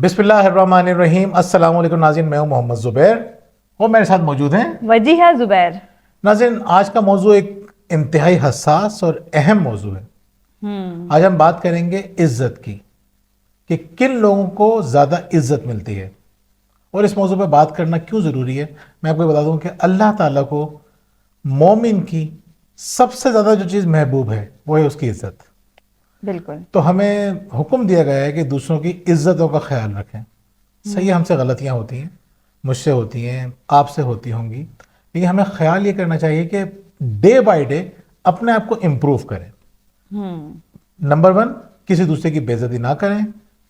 بسم اللہ الرحمن الرحیم. السلام علیکم ناظرین, میں ہوں محمد زبیر اور میرے ساتھ موجود ہیں وجیہہ زبیر. ناظرین, آج کا موضوع ایک انتہائی حساس اور اہم موضوع ہے. آج ہم بات کریں گے عزت کی, کہ کن لوگوں کو زیادہ عزت ملتی ہے اور اس موضوع پہ بات کرنا کیوں ضروری ہے. میں آپ کو بتا دوں کہ اللہ تعالیٰ کو مومن کی سب سے زیادہ جو چیز محبوب ہے وہ ہے اس کی عزت. بالکل. تو ہمیں حکم دیا گیا ہے کہ دوسروں کی عزتوں کا خیال رکھیں. صحیح, ہم سے غلطیاں ہوتی ہیں, مجھ سے ہوتی ہیں, آپ سے ہوتی ہوں گی, لیکن ہمیں خیال یہ کرنا چاہیے کہ ڈے بائی ڈے اپنے آپ کو امپروو کریں. نمبر 1, کسی دوسرے کی بے عزتی نہ کریں.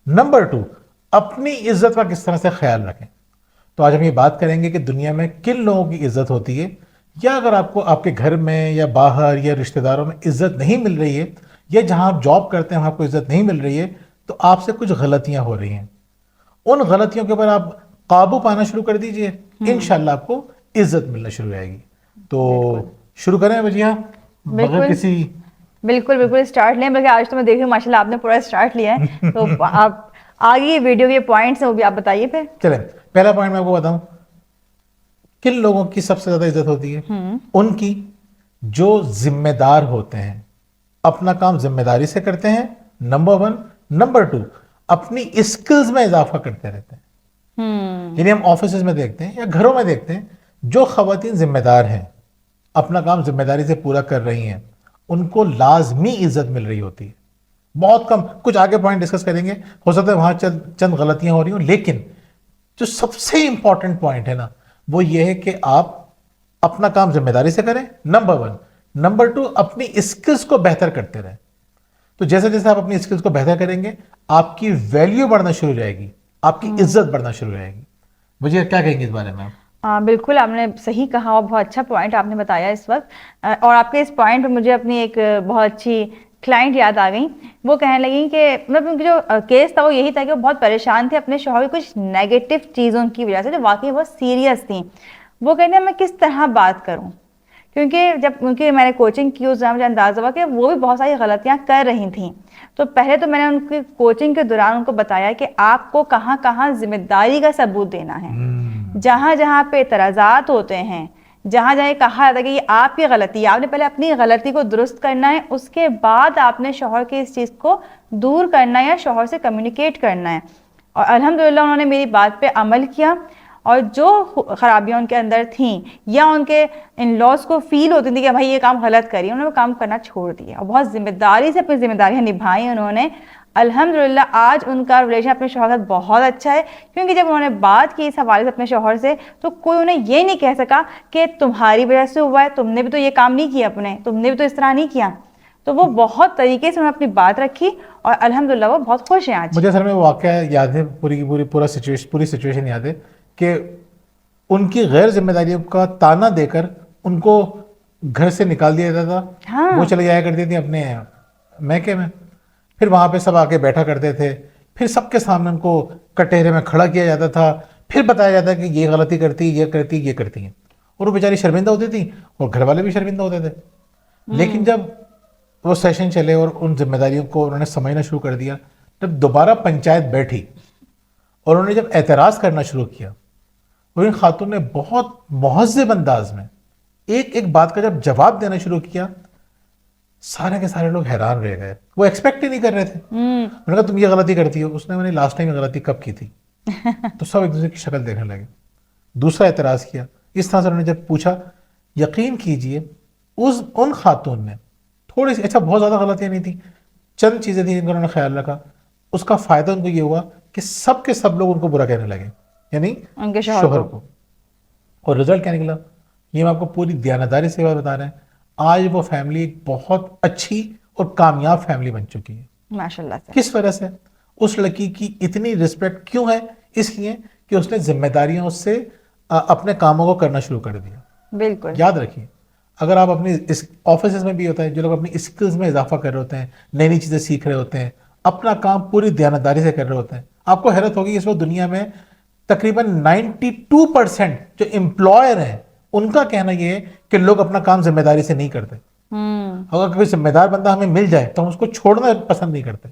نمبر 2, اپنی عزت کا کس طرح سے خیال رکھیں. تو آج ہم یہ بات کریں گے کہ دنیا میں کن لوگوں کی عزت ہوتی ہے, یا اگر آپ کو آپ کے گھر میں یا باہر یا رشتہ داروں میں عزت نہیں مل رہی ہے, یا جہاں آپ جاب کرتے ہیں وہاں آپ کو عزت نہیں مل رہی ہے, تو آپ سے کچھ غلطیاں ہو رہی ہیں. ان غلطیوں کے اوپر آپ قابو پانا شروع کر دیجئے, انشاءاللہ آپ کو عزت ملنا شروع ہو جائے گی. تو شروع کریں وجیہہ, بغیر کسی بالکل اسٹارٹ لیں. بلکہ آج تو میں دیکھ رہی ہوں ماشاءاللہ آپ نے پورا اسٹارٹ لیا ہے, تو آپ آگے ویڈیو کے پوائنٹس ہیں وہ بھی آپ بتائیے. پھر چلیں, پہلا پوائنٹ میں آپ کو بتاؤں, کن لوگوں کی سب سے زیادہ عزت ہوتی ہے. ان کی جو ذمہ دار ہوتے ہیں, اپنا کام ذمہ داری سے کرتے ہیں, نمبر 1. نمبر 2, اپنی اسکلز میں اضافہ کرتے رہتے ہیں. یعنی ہم آفیسز میں دیکھتے ہیں یا گھروں میں دیکھتے ہیں, جو خواتین ذمہ دار ہیں, اپنا کام ذمہ داری سے پورا کر رہی ہیں, ان کو لازمی عزت مل رہی ہوتی ہے. بہت کم, کچھ آگے پوائنٹ ڈسکس کریں گے, ہو سکتا ہے وہاں چند غلطیاں ہو رہی ہوں, لیکن جو سب سے امپورٹنٹ پوائنٹ ہے نا, وہ یہ ہے کہ آپ اپنا کام ذمہ داری سے کریں, نمبر 1. نمبر 2, اپنی اسکلز کو بہتر کرتے رہیں. تو جیسے جیسے آپ اپنی اسکلز کو بہتر کریں گے, آپ کی ویلیو بڑھنا شروع ہو جائے گی, آپ کی عزت بڑھنا شروع ہو جائے گی. مجھے کیا کہیں گے اس بارے میں؟ بالکل آپ نے صحیح کہا اور بہت اچھا پوائنٹ آپ نے بتایا اس وقت. اور آپ کے اس پوائنٹ پہ مجھے اپنی ایک بہت اچھی کلائنٹ یاد آ گئی. وہ کہنے لگیں کہ مطلب ان کا جو کیس تھا وہ یہی تھا کہ وہ بہت پریشان تھے اپنے شوہر کی کچھ نیگیٹو چیزوں کی وجہ سے جو واقعی بہت سیریس تھیں. وہ کہتے ہیں میں کس طرح بات کروں, کیونکہ جب ان کی میں نے کوچنگ کی اس دوران مجھے اندازہ ہوا کہ وہ بھی بہت ساری غلطیاں کر رہی تھیں. تو پہلے تو میں نے ان کی کوچنگ کے دوران ان کو بتایا کہ آپ کو کہاں کہاں ذمہ داری کا ثبوت دینا ہے, جہاں جہاں پہ اعتراضات ہوتے ہیں, جہاں جہاں کہا جاتا ہے کہ یہ آپ کی غلطی ہے, آپ نے پہلے اپنی غلطی کو درست کرنا ہے, اس کے بعد آپ نے شوہر کی اس چیز کو دور کرنا ہے یا شوہر سے کمیونیکیٹ کرنا ہے. اور الحمدللہ انہوں نے میری بات پہ عمل کیا, اور جو خرابیاں ان کے اندر تھیں یا ان کے ان لاس کو فیل ہوتی تھی کہ بھائی یہ کام غلط کری, انہوں نے وہ کام کرنا چھوڑ دیا اور بہت ذمہ داری سے اپنی ذمہ داریاں نبھائیں انہوں نے. الحمدللہ آج ان کا ریلیشن اپنے شوہر کے ساتھ بہت اچھا ہے, کیونکہ جب انہوں نے بات کی اس حوالے سے اپنے شوہر سے, تو کوئی انہیں یہ نہیں کہہ سکا کہ تمہاری وجہ سے ہوا ہے, تم نے بھی تو یہ کام نہیں کیا, اپنے تم نے بھی تو اس طرح نہیں کیا. تو وہ بہت طریقے سے انہوں نے اپنی بات رکھی اور الحمدللہ وہ بہت خوش ہیں آج. مجھے اصل میں واقعہ یاد ہے, پوری سچویشن یاد ہے کہ ان کی غیر ذمہ داریوں کا تانا دے کر ان کو گھر سے نکال دیا جاتا تھا. وہ چلے جایا کرتی تھی اپنے میکے میں, پھر وہاں پہ سب آ کے بیٹھا کرتے تھے, پھر سب کے سامنے ان کو کٹہرے میں کھڑا کیا جاتا تھا, پھر بتایا جاتا کہ یہ غلطی کرتی, یہ کرتی ہیں, اور وہ بیچاری شرمندہ ہوتی تھی اور گھر والے بھی شرمندہ ہوتے تھے. لیکن جب وہ سیشن چلے اور ان ذمہ داریوں کو انہوں نے سمجھنا شروع کر دیا, جب دوبارہ پنچایت بیٹھی اور انہوں نے جب اعتراض کرنا شروع کیا, اور ان خاتون نے بہت مہذب انداز میں ایک ایک بات کا جب جواب دینا شروع کیا, سارے کے سارے لوگ حیران رہ گئے. وہ ایکسپیکٹ ہی نہیں کر رہے تھے. انہوں نے کہا تم یہ غلطی کرتی ہو. اس نے لاسٹ ٹائم یہ غلطی کب کی تھی؟ تو سب ایک دوسرے کی شکل دیکھنے لگے. دوسرا اعتراض کیا. اس طرح سے انہوں نے جب پوچھا, یقین کیجئے ان خاتون نے تھوڑی سی, اچھا بہت زیادہ غلطیاں نہیں تھیں, چند چیزیں تھیں جن کا انہوں نے خیال رکھا, اس کا فائدہ ان کو یہ ہوا کہ سب کے سب لوگ ان کو برا کہنے لگے, یعنی ان کے شوہر کو. اور رزلٹ کیا نکلا, یہ میں آپ کو پوری دیانتداری سے بات بتا رہے ہیں. آج وہ فیملی ایک بہت اچھی اور کامیاب فیملی بن چکی ہے ماشاءاللہ سے. کس وجہ سے؟ اس لڑکی کی اتنی رسپیکٹ کیوں ہے؟ اس لیے کہ اس نے ذمہ داریاں اس سے اپنے کاموں کو کرنا شروع کر دیا. بالکل یاد رکھیے, اگر آپ اپنی آفیسز میں بھی ہوتا ہے, جو لوگ اپنی اسکلز میں اضافہ کر رہے ہوتے ہیں, نئی نئی چیزیں سیکھ رہے ہوتے ہیں, اپنا کام پوری دیانتداری سے کر رہے ہوتے ہیں, آپ کو حیرت ہوگی اس وقت دنیا میں تقریباً 92% جو امپلائر ہیں ان کا کہنا یہ ہے کہ لوگ اپنا کام ذمہ داری سے نہیں کرتے. اگر کوئی ذمہ دار بندہ ہمیں مل جائے تو ہم اس کو چھوڑنا پسند نہیں کرتے.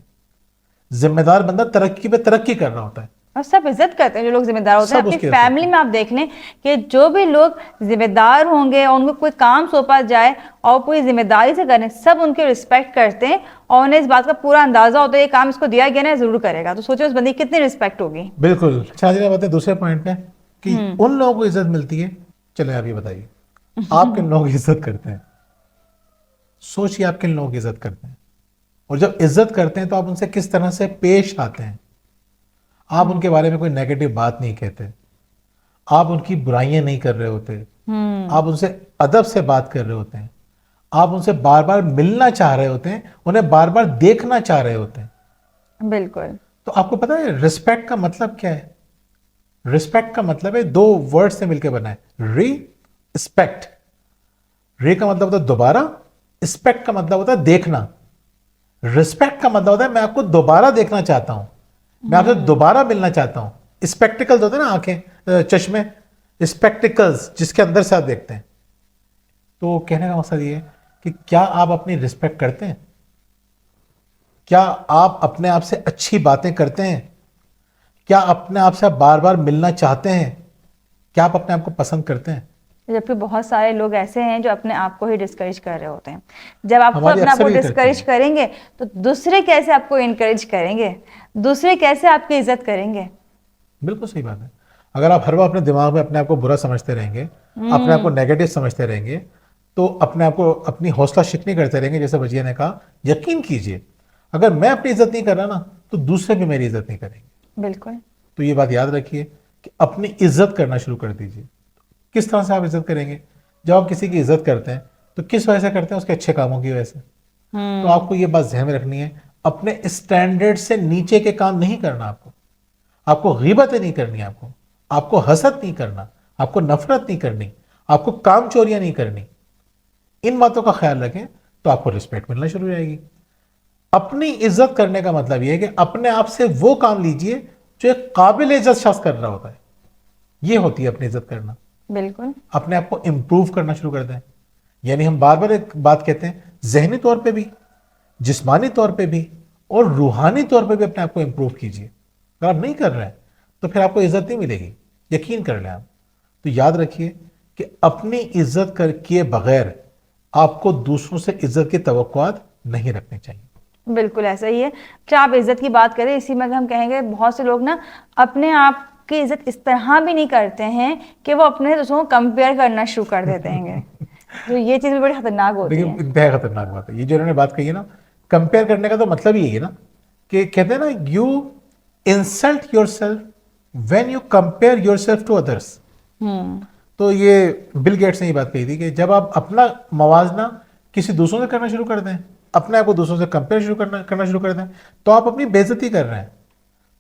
ذمہ دار بندہ ترقی پہ ترقی کر رہا ہوتا ہے, اور سب عزت کرتے ہیں جو لوگ ذمہ دار ہوتے ہیں. سب اپنی اس کی فیملی میں آپ دیکھ لیں کہ جو بھی لوگ ذمہ دار ہوں گے اور ان کو کوئی کام سونپا جائے اور پوری ذمہ داری سے کریں, سب ان کی رسپیکٹ کرتے ہیں اور انہیں اس بات کا پورا اندازہ ہوتا ہے یہ کام اس کو دیا گیا نا ضرور کرے گا. تو سوچو اس بندے کی کتنی رسپیکٹ ہوگی. بالکل. اچھا جی بات ہے دوسرے پوائنٹ پہ کہ ان لوگوں کو عزت ملتی ہے. چلیں آپ یہ بتائیے آپ کن لوگوں کی عزت کرتے ہیں؟ سوچیے آپ کن لوگوں کی عزت کرتے ہیں, اور جب عزت کرتے ہیں تو آپ ان سے کس طرح سے پیش آتے ہیں. آپ ان کے بارے میں کوئی نیگیٹو بات نہیں کہتے, آپ ان کی برائیاں نہیں کر رہے ہوتے, آپ ان سے ادب سے بات کر رہے ہوتے ہیں, آپ ان سے بار بار ملنا چاہ رہے ہوتے ہیں, انہیں بار بار دیکھنا چاہ رہے ہوتے ہیں. بالکل. تو آپ کو پتا ہے رسپیکٹ کا مطلب کیا ہے؟ رسپیکٹ کا مطلب ہے دو ورڈ سے مل کے بنا ہے, ری اسپیکٹ. ری کا مطلب ہوتا ہے دوبارہ, اسپیکٹ کا مطلب ہوتا ہے دیکھنا. رسپیکٹ کا مطلب ہوتا ہے میں آپ کو دوبارہ دیکھنا چاہتا ہوں, میں آپ سے دوبارہ ملنا چاہتا ہوں. اسپیکٹیکلز ہوتے ہیں نا آنکھیں, چشمے, اسپیکٹیکلز جس کے اندر سے آپ دیکھتے ہیں. تو کہنے کا مقصد یہ ہے کہ کیا آپ اپنی رسپیکٹ کرتے ہیں؟ کیا آپ اپنے آپ سے اچھی باتیں کرتے ہیں؟ کیا اپنے آپ سے بار بار ملنا چاہتے ہیں؟ کیا آپ اپنے آپ کو پسند کرتے ہیں؟ جبکہ بہت سارے لوگ ایسے ہیں جو اپنے آپ کو ہی ڈسکریج کر رہے ہوتے ہیں. جب آپ خود ہماری اپنے آپ کو اکثر یہ کرتے ڈسکریج ہیں. کریں گے تو دوسرے کیسے آپ کو انکریج کریں گے, دوسرے کیسے آپ کی عزت کریں گے. بالکل صحیح بات ہے. اگر آپ ہر وقت اپنے دماغ میں اپنے آپ کو برا سمجھتے رہیں گے, اپنے آپ کو نیگیٹو سمجھتے رہیں گے, تو اپنے آپ کو اپنی حوصلہ شکنی کرتے رہیں گے. جیسے بجیا نے کہا, یقین کیجئے اگر میں اپنی عزت نہیں کر رہا نا تو دوسرے بھی میری عزت نہیں کریں گے. بالکل. تو یہ بات یاد رکھیے کہ اپنی عزت کرنا شروع کر دیجئے. کس طرح سے آپ عزت کریں گے؟ جب آپ کسی کی عزت کرتے ہیں تو کس وجہ سے کرتے ہیں؟ اس کے اچھے کاموں کی وجہ سے. تو آپ کو یہ بات ذہن میں رکھنی ہے, اپنے اسٹینڈرڈ سے نیچے کے کام نہیں کرنا. آپ کو غیبتیں نہیں کرنی, آپ کو حسد نہیں کرنا, آپ کو نفرت نہیں کرنی, آپ کو کام چوریاں نہیں کرنی. ان باتوں کا خیال رکھیں تو آپ کو رسپیکٹ ملنا شروع ہو جائے گی. اپنی عزت کرنے کا مطلب یہ ہے کہ اپنے آپ سے وہ کام لیجئے جو ایک قابل عزت شخص کر رہا ہوتا ہے. یہ ہوتی ہے اپنی عزت کرنا. بالکل. اپنے آپ کو امپروو کرنا شروع کر دیں. یعنی ہم بار بار ایک بات کہتے ہیں, ذہنی طور پہ بھی, جسمانی طور پہ بھی اور روحانی طور پہ بھی اپنے آپ کو امپروو کیجئے. اگر آپ نہیں کر رہے ہیں تو پھر آپ کو عزت نہیں ملے گی, یقین کر لیں آپ. تو یاد رکھیے کہ اپنی عزت کیے بغیر آپ کو دوسروں سے عزت کی توقعات نہیں رکھنی چاہیے. بالکل ایسا ہی ہے. کیا آپ عزت کی بات کریں, اسی میں ہم کہیں گے بہت سے لوگ نا اپنے آپ کی عزت اس طرح بھی نہیں کرتے ہیں کہ وہ اپنے دوسروں کو کمپیئر کرنا شروع کر دیتے ہیں. تو یہ چیز بھی بڑی خطرناک ہوتی ہے. لیکن انتہائی خطرناک بات ہے یہ جو انہوں نے بات کہی ہے نا, کمپیئر کرنے کا تو مطلب یہی ہے نا کہ کہتے ہیں نا, you insult yourself when you compare yourself to others. تو یہ بل گیٹس نے یہ بات کہی تھی کہ جب آپ اپنا موازنہ کسی دوسروں سے کرنا شروع کر دیں, اپنے آپ کو دوسروں سے کمپیئر کرنا شروع کر دیں, تو آپ اپنی بے عزتی کر رہے ہیں.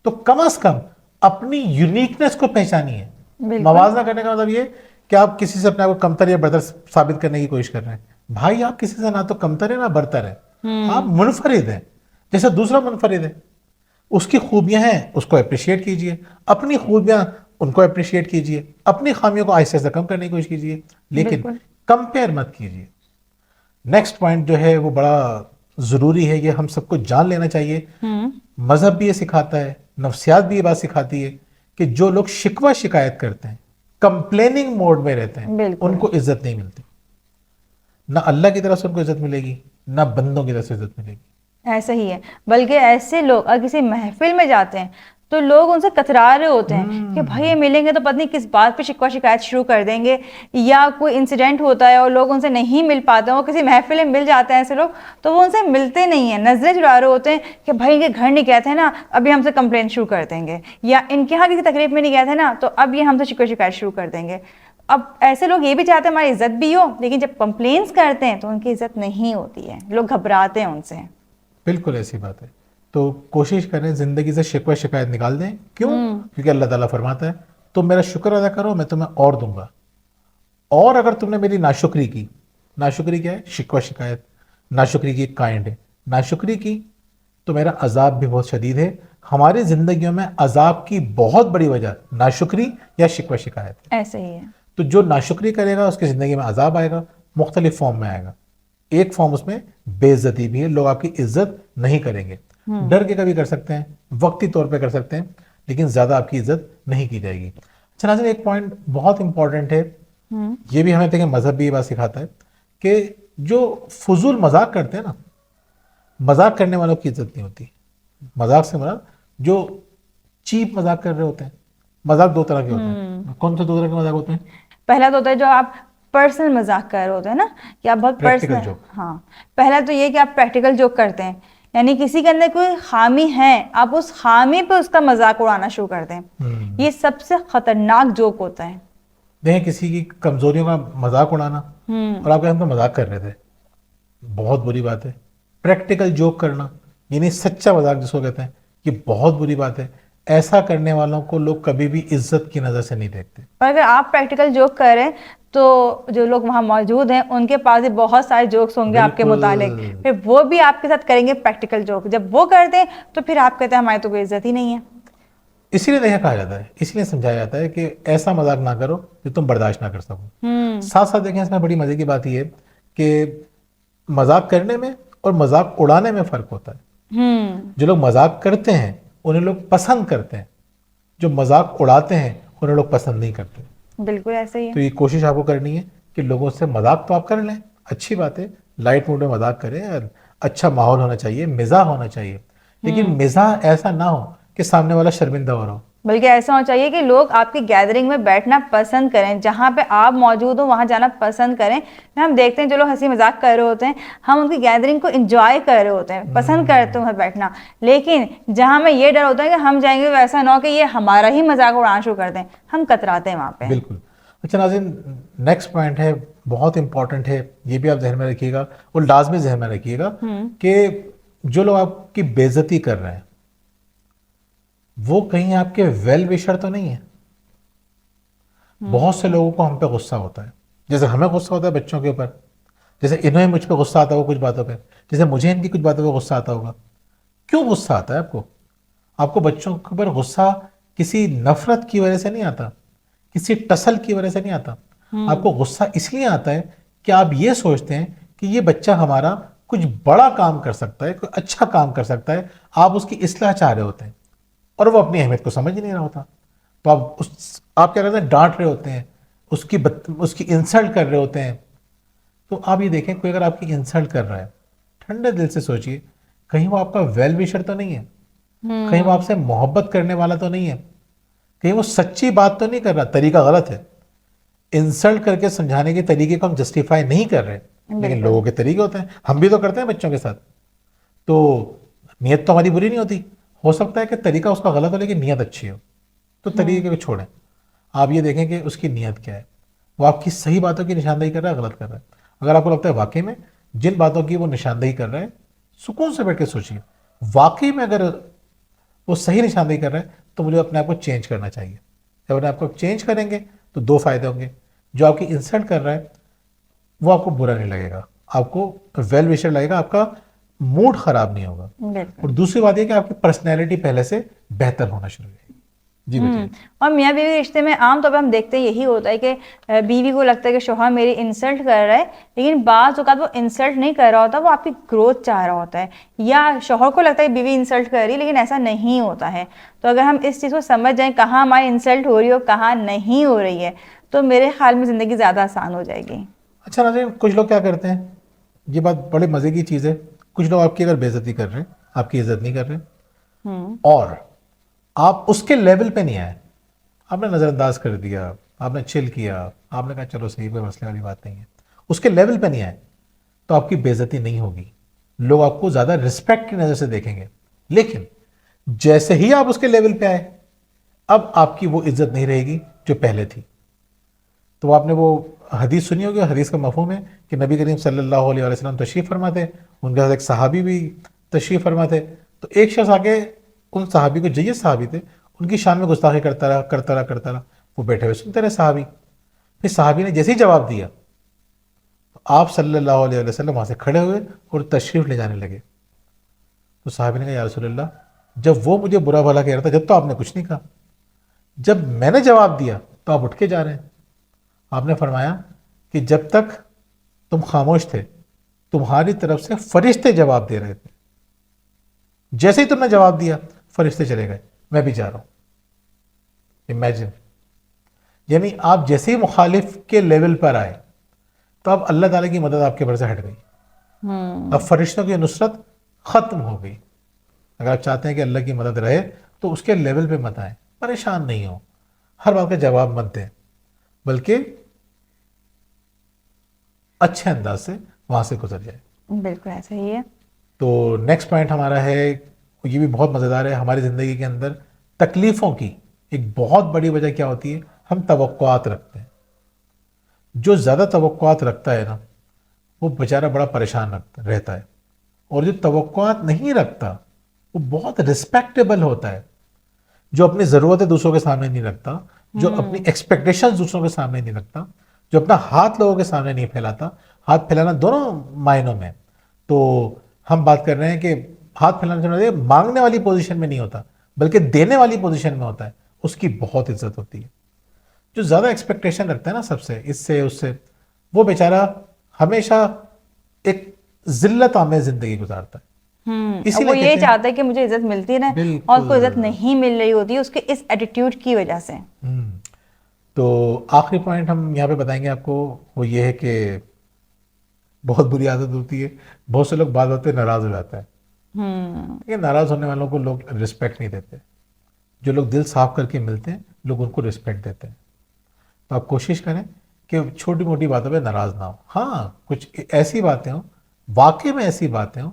تو کم از کم اپنی یونیکنیس کو پہچانیے. موازنہ کرنے کا مطلب یہ کہ آپ کسی سے اپنے آپ کو کمتر یا برتر ثابت کرنے کی کوشش کر رہے ہیں. بھائی آپ کسی سے نہ تو کمتر ہے نہ برتر ہے, آپ منفرد ہیں جیسے دوسرا منفرد ہے. اس کی خوبیاں ہیں اس کو اپریشیٹ کیجئے, اپنی خوبیاں ان کو اپریشیٹ کیجئے, اپنی خامیوں کو آہستہ آہستہ کم کرنے کی کوشش کیجئے, لیکن کمپیئر مت کیجئے. نیکسٹ پوائنٹ جو ہے وہ بڑا ضروری ہے, یہ ہم سب کو جان لینا چاہیے. مذہب بھی یہ سکھاتا ہے, نفسیات بھی یہ بات سکھاتی ہے کہ جو لوگ شکوہ شکایت کرتے ہیں, کمپلیننگ موڈ میں رہتے ہیں, ان کو عزت نہیں ملتی. نہ اللہ کی طرف سے ان کو عزت ملے گی, نہ بندوں کی طرف سے عزت ملے گی. ایسا ہی ہے. بلکہ ایسے لوگ اگر کسی محفل میں جاتے ہیں تو لوگ ان سے کترا رہے ہوتے ہیں کہ بھائی یہ ملیں گے تو پتہ نہیں کس بات پہ شکوہ شکایت شروع کر دیں گے, یا کوئی انسیڈنٹ ہوتا ہے اور لوگ ان سے نہیں مل پاتے ہیں, وہ کسی محفل میں مل جاتے ہیں ایسے لوگ تو وہ ان سے ملتے نہیں ہیں, نظریں چڑھا رہے ہوتے ہیں کہ بھائی ان کے گھر نہیں گئے تھے نا ابھی ہم سے کمپلین شروع کر دیں گے, یا ان کے یہاں کسی تقریب میں نہیں گئے تھے نا تو اب یہ ہم سے شکوہ شکایت شروع کر دیں گے. اب ایسے لوگ یہ بھی چاہتے ہیں ہماری عزت بھی ہو, لیکن جب کمپلینس کرتے ہیں تو ان کی عزت نہیں ہوتی ہے, لوگ گھبراتے ہیں ان سے. بالکل ایسی بات ہے. تو کوشش کریں زندگی سے شکوہ شکایت نکال دیں. کیوں؟ کیونکہ اللہ تعالیٰ فرماتا ہے تم میرا شکر ادا کرو میں تمہیں اور دوں گا, اور اگر تم نے میری ناشکری کی, ناشکری کیا ہے؟ شکوہ شکایت. ناشکری کی ایک کائنڈ ہے. ناشکری کی تو میرا عذاب بھی بہت شدید ہے. ہماری زندگیوں میں عذاب کی بہت بڑی وجہ ناشکری یا شکوہ شکایت ہے. ایسے ہی ہے. تو جو ناشکری کرے گا اس کی زندگی میں عذاب آئے گا, مختلف فارم میں آئے گا. ایک فارم اس میں بے عزتی بھی ہے, لوگ آپ کی عزت نہیں کریں گے. ڈر کے کبھی کر سکتے ہیں, وقتی طور پہ کر سکتے ہیں, لیکن زیادہ آپ کی عزت نہیں کی جائے گی. اچھا ناظرین، ایک پوائنٹ بہت امپورٹنٹ ہے، یہ بھی ہمیں دیکھیں مذہب بھی یہ بات سکھاتا ہے کہ جو فضول مذاق کرتے ہیں نا، مذاق کرنے والوں کی عزت نہیں ہوتی. مذاق سے مراد جو چیپ مذاق کر رہے ہوتے ہیں. مذاق دو طرح کے ہوتے ہیں. کون سے دو طرح کے مذاق ہوتے ہیں؟ پہلا تو ہوتا ہے جو آپ پرسنل مذاق کر رہے ہوتے ہیں نا، کہ آپ بہت پرسنل. ہاں، پہلا تو یہ کہ آپ پریکٹیکل جوک کرتے ہیں، یعنی کسی کے اندر کوئی خامی ہے، آپ اس خامی پہ اس کا مذاق اڑانا شروع کر دیں. یہ سب سے خطرناک جوک ہوتا ہے. دیکھیں کسی کی کمزوریوں کا مذاق اڑانا، اور آپ ہم تو مذاق کر رہے تھے، بہت بری بات ہے. پریکٹیکل جوک کرنا یعنی سچا مذاق جس کو کہتے ہیں، یہ بہت بری بات ہے. ایسا کرنے والوں کو لوگ کبھی بھی عزت کی نظر سے نہیں دیکھتے. اور اگر آپ پریکٹیکل جوک کر رہے ہیں تو جو لوگ وہاں موجود ہیں ان کے پاس بھی بہت سارے جوکس ہوں گے آپ کے متعلق، پھر وہ بھی آپ کے ساتھ کریں گے پریکٹیکل جوک. جب وہ کرتے ہیں تو پھر آپ کہتے ہیں ہماری تو کوئی عزت ہی نہیں ہے. اسی لیے کہا جاتا ہے، اس لیے سمجھایا جاتا ہے کہ ایسا مذاق نہ کرو جو تم برداشت نہ کر سکو. ساتھ ساتھ دیکھیں اس میں بڑی مزے کی بات یہ ہے کہ مذاق کرنے میں اور مذاق اڑانے میں فرق ہوتا ہے. جو لوگ مذاق کرتے ہیں انہیں لوگ پسند کرتے ہیں، جو مذاق اڑاتے ہیں انہیں لوگ پسند نہیں کرتے. بالکل ایسا ہی ہے. تو یہ کوشش آپ کو کرنی ہے کہ لوگوں سے مذاق تو آپ کر لیں، اچھی بات ہے، لائٹ موڈ میں مذاق کریں، اچھا ماحول ہونا چاہیے، مزاح ہونا چاہیے، لیکن مزاح ایسا نہ ہو کہ سامنے والا شرمندہ ہو رہا ہو. بلکہ ایسا ہونا چاہیے کہ لوگ آپ کی گیدرنگ میں بیٹھنا پسند کریں، جہاں پہ آپ موجود ہوں وہاں جانا پسند کریں. ہم دیکھتے ہیں جو لوگ ہنسی مذاق کر رہے ہوتے ہیں، ہم ان کی گیدرنگ کو انجوائے کر رہے ہوتے ہیں، پسند کرتے ہیں وہاں بیٹھنا. لیکن جہاں میں یہ ڈر ہوتا ہے کہ ہم جائیں گے تو ایسا نہ ہو کہ یہ ہمارا ہی مذاق اڑانا شروع کر دیں، ہم کتراتے ہیں وہاں پہ. بالکل. اچھا ناظرین، نیکسٹ پوائنٹ ہے، بہت امپورٹنٹ ہے، یہ بھی آپ ذہن میں رکھیے گا اور لازمی ذہن میں رکھیے گا کہ جو لوگ آپ کی بے عزتی کر رہے ہیں وہ کہیں آپ کے ویل وشر تو نہیں ہے. بہت سے لوگوں کو ہم پہ غصہ ہوتا ہے، جیسے ہمیں غصہ ہوتا ہے بچوں کے اوپر، جیسے انہیں مجھ پہ غصہ آتا ہوگا کچھ باتوں پہ، جیسے مجھے ان کی کچھ باتوں پہ غصہ آتا ہوگا. کیوں غصہ آتا ہے آپ کو؟ آپ کو بچوں کے اوپر غصہ کسی نفرت کی وجہ سے نہیں آتا، کسی ٹسل کی وجہ سے نہیں آتا. آپ کو غصہ اس لیے آتا ہے کہ آپ یہ سوچتے ہیں کہ یہ بچہ ہمارا کچھ بڑا کام کر سکتا ہے، کوئی اچھا کام کر سکتا ہے. آپ اس کی اصلاح چاہ رہے ہوتے ہیں اور وہ اپنی اہمیت کو سمجھ نہیں رہا ہوتا. تو آپ کیا کرتے ہیں؟ ڈانٹ رہے ہوتے ہیں، اس کی انسلٹ کر رہے ہوتے ہیں. تو آپ یہ دیکھیں کوئی اگر آپ کی انسلٹ کر رہا ہے، ٹھنڈے دل سے سوچئے کہیں وہ آپ کا ویل وشر تو نہیں ہے، کہیں وہ آپ سے محبت کرنے والا تو نہیں ہے، کہیں وہ سچی بات تو نہیں کر رہا. طریقہ غلط ہے. انسلٹ کر کے سمجھانے کے طریقے کو ہم جسٹیفائی نہیں کر رہے، لیکن لوگوں کے طریقے ہوتے ہیں، ہم بھی تو کرتے ہیں بچوں کے ساتھ. تو نیت تو ہماری بری نہیں ہوتی، ہو سکتا ہے کہ طریقہ اس کا غلط ہو لیکن نیت اچھی ہو، تو طریقے کو چھوڑیں. آپ یہ دیکھیں کہ اس کی نیت کیا ہے، وہ آپ کی صحیح باتوں کی نشاندہی کر رہا ہے، غلط کر رہا ہے. اگر آپ کو لگتا ہے واقعی میں جن باتوں کی وہ نشاندہی کر رہا ہے، سکون سے بیٹھ کے سوچیے واقعی میں اگر وہ صحیح نشاندہی کر رہا ہے تو مجھے اپنے آپ کو چینج کرنا چاہیے. جب اپنے آپ کو چینج کریں گے تو دو فائدے ہوں گے. جو آپ کی انسلٹ کر رہا ہے وہ آپ کو برا نہیں لگے گا، آپ کو ویل وشر لگے گا، آپ کا موڈ خراب نہیں ہوگا. اور دوسری بات یہ کہ آپ کی پرسنالٹی پہلے سے بہتر ہونا شروع ہوگی. جی اور میاں بیوی رشتے میں عام طور پہ ہم دیکھتے ہیں یہی ہوتا ہے کہ بیوی کو لگتا ہے کہ شوہر میری انسلٹ کر رہا ہے، لیکن بعض اوقات وہ انسلٹ نہیں کر رہا ہوتا، وہ آپ کی گروتھ چاہ رہا ہوتا ہے. یا شوہر کو لگتا ہے بیوی انسلٹ کر رہی ہے، لیکن ایسا نہیں ہوتا ہے. تو اگر ہم اس چیز کو سمجھ جائیں کہاں ہماری انسلٹ ہو رہی ہے اور کہاں نہیں ہو رہی ہے، تو میرے خیال میں زندگی زیادہ آسان ہو جائے گی. اچھا ناظرین، کچھ لوگ کیا کرتے ہیں، یہ بات بڑے مزے کی چیز ہے، کچھ لوگ آپ کی اگر بے عزتی کر رہے ہیں، آپ کی عزت نہیں کر رہے اور آپ اس کے لیول پہ نہیں آئے، آپ نے نظر انداز کر دیا، آپ نے چل کیا، آپ نے کہا چلو صحیح، کوئی مسئلے والی بات نہیں ہے، اس کے لیول پہ نہیں آئے تو آپ کی بے عزتی نہیں ہوگی. لوگ آپ کو زیادہ رسپیکٹ کی نظر سے دیکھیں گے. لیکن جیسے ہی آپ اس کے لیول پہ آئے، اب آپ کی وہ عزت نہیں رہے گی جو پہلے تھی. تو آپ نے وہ حدیث سنی ہوگی، حدیث کا مفہوم ہے کہ نبی کریم صلی اللہ علیہ وسلم تشریف فرماتے، ان کے ساتھ ایک صحابی بھی تشریف فرماتے. تو ایک شخص آگے ان صحابی کو، جید صحابی تھے، ان کی شان میں گستاخی کرتا رہا. وہ بیٹھے ہوئے سنتے رہے صحابی. پھر صحابی نے جیسے ہی جواب دیا تو آپ صلی اللہ علیہ وسلم وہاں سے کھڑے ہوئے اور تشریف لے جانے لگے. تو صحابی نے کہا یا رسول اللہ، جب وہ مجھے برا بھلا کہہ رہا تھا جب تو آپ نے کچھ نہیں کہا، جب میں نے جواب دیا تو آپ اٹھ کے جا رہے ہیں. آپ نے فرمایا کہ جب تک تم خاموش تھے تمہاری طرف سے فرشتے جواب دے رہے تھے، جیسے ہی تم نے جواب دیا فرشتے چلے گئے، میں بھی جا رہا ہوں. امیجن. یعنی آپ جیسے ہی مخالف کے لیول پر آئے تو اب اللہ تعالیٰ کی مدد آپ کے اوپر سے ہٹ گئی. اب فرشتوں کی نصرت ختم ہو گئی. اگر آپ چاہتے ہیں کہ اللہ کی مدد رہے تو اس کے لیول پہ مت آئیں, پریشان نہیں ہوں, ہر بات کا جواب مت دیں, بلکہ اچھے انداز سے وہاں سے گزر جائے. بالکل ایسا ہی ہے. تو نیکسٹ پوائنٹ ہمارا ہے, یہ بھی بہت مزیدار ہے. ہماری زندگی کے اندر تکلیفوں کی ایک بہت بڑی وجہ کیا ہوتی ہے؟ ہم توقعات رکھتے ہیں. جو زیادہ توقعات رکھتا ہے نا وہ بیچارہ بڑا پریشان رہتا ہے, اور جو توقعات نہیں رکھتا وہ بہت رسپیکٹیبل ہوتا ہے. جو اپنی ضرورتیں دوسروں کے سامنے نہیں رکھتا, جو اپنی ایکسپیکٹیشنز دوسروں کے سامنے نہیں رکھتا, جو اپنا ہاتھ لوگوں کے سامنے نہیں پھیلاتا. ہاتھ پھیلانا دونوں معنوں میں, تو ہم بات کر رہے ہیں کہ ہاتھ پھیلانا چاہتے مانگنے والی پوزیشن میں نہیں ہوتا بلکہ دینے والی پوزیشن میں ہوتا ہے, اس کی بہت عزت ہوتی ہے. جو زیادہ ایکسپیکٹیشن رکھتا ہے نا سب سے, اس سے اس سے, وہ بیچارہ ہمیشہ ایک ذلت آمیز زندگی گزارتا ہے. اسی وہ لیے یہ چاہتا ہے کہ مجھے عزت ملتی رہے, اور اس کو عزت نہیں مل رہی ہوتی ہے اس کے اس ایٹیٹیوڈ کی وجہ سے. تو آخری پوائنٹ ہم یہاں پہ بتائیں گے آپ کو, وہ یہ ہے کہ بہت بری عادت ہوتی ہے, بہت سے لوگ بعض بات پہ ناراض ہو جاتا ہے. یہ ناراض ہونے والوں کو لوگ رسپیکٹ نہیں دیتے. جو لوگ دل صاف کر کے ملتے ہیں لوگ ان کو رسپیکٹ دیتے ہیں. تو آپ کوشش کریں کہ چھوٹی موٹی باتوں پہ ناراض نہ ہو. ہاں کچھ ایسی باتیں ہوں, واقعی میں ایسی باتیں ہوں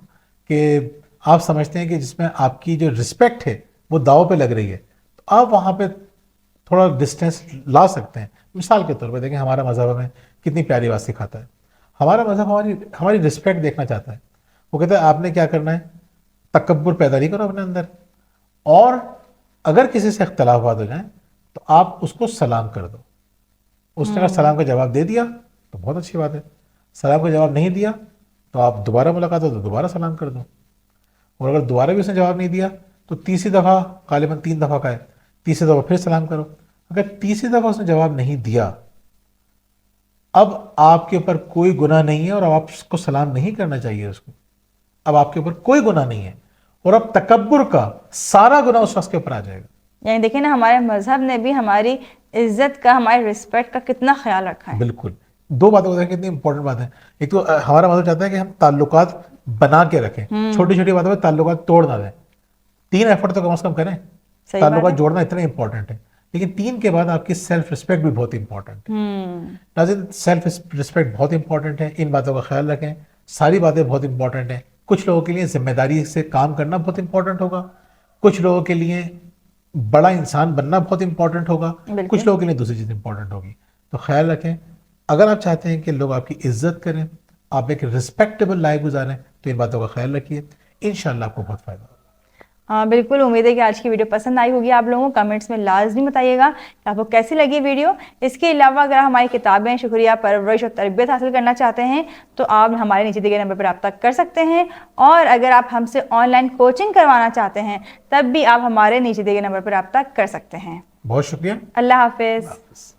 کہ آپ سمجھتے ہیں کہ جس میں آپ کی جو رسپیکٹ ہے وہ داؤ پہ لگ رہی ہے, تو آپ وہاں پہ تھوڑا ڈسٹینس لا سکتے ہیں. مثال کے طور پہ دیکھیں ہمارا مذہب ہمیں کتنی پیاری بات سکھاتا ہے. ہمارا مذہب ہماری رسپیکٹ دیکھنا چاہتا ہے. وہ کہتا ہے آپ نے کیا کرنا ہے, تکبر پیدا نہیں کرو اپنے اندر, اور اگر کسی سے اختلافات ہو جائیں تو آپ اس کو سلام کر دو. اس نے اگر سلام کا جواب دے دیا تو بہت اچھی بات ہے, سلام کا جواب نہیں دیا تو آپ دوبارہ ملاقات ہو تو دوبارہ سلام کر دو, اور اگر دوبارہ بھی اس نے جواب نہیں دیا تو تیسری دفعہ, غالباً 3 دفعہ کا ہے, تیسری دفعہ پھر سلام کرو. اگر تیسری دفعہ اس نے جواب نہیں دیا, اب آپ کے اوپر کوئی گناہ نہیں ہے اور اب آپ اس کو سلام نہیں کرنا چاہیے اس کو. اب آپ کے اوپر کوئی گناہ نہیں ہے, اور اب تکبر کا سارا گناہ اس شخص کے اوپر آ جائے گا. یعنی دیکھیں نا ہمارے مذہب نے بھی ہماری عزت کا, ہماری رسپیکٹ کا کتنا خیال رکھا ہے. بالکل. 2 باتوں کو دیکھیں کتنی امپورٹنٹ بات ہے. ایک تو ہمارا مذہب چاہتا ہے کہ ہم تعلقات بنا کے رکھیں, چھوٹی چھوٹی باتوں پہ تعلقات توڑ نہ دیں. 3 ایفرٹ تو کم از کم کریں. تعلقات جوڑنا اتنا امپورٹنٹ ہے, لیکن 3 کے بعد آپ کی سیلف رسپیکٹ بھی بہت امپورٹنٹ ہے. ناظرین, سیلف رسپیکٹ بہت امپورٹنٹ ہے, ان باتوں کا خیال رکھیں. ساری باتیں بہت امپورٹنٹ ہیں. کچھ لوگوں کے لیے ذمہ داری سے کام کرنا بہت امپورٹنٹ ہوگا, کچھ لوگوں کے لیے بڑا انسان بننا بہت امپورٹنٹ ہوگا, کچھ لوگوں کے لیے دوسری چیز امپورٹنٹ ہوگی. تو خیال رکھیں, اگر آپ چاہتے ہیں کہ لوگ آپ کی عزت کریں, آپ ایک رسپیکٹیبل لائف گزاریں, تو ان باتوں کا خیال رکھیے. انشاءاللہ آپ کو بہت فائدہ ہوگا. بالکل, امید ہے کہ آج کی ویڈیو پسند آئی ہوگی آپ لوگوں کو. کمنٹس میں لازمی بتائیے گا کہ آپ کو کیسی لگی ویڈیو. اس کے علاوہ اگر ہماری کتابیں شکریہ, پرورش اور تربیت حاصل کرنا چاہتے ہیں تو آپ ہمارے نیچے دیے گئے نمبر پر رابطہ کر سکتے ہیں. اور اگر آپ ہم سے آن لائن کوچنگ کروانا چاہتے ہیں تب بھی آپ ہمارے نیچے دیے گئے نمبر پر رابطہ کر سکتے ہیں. بہت شکریہ. اللہ حافظ.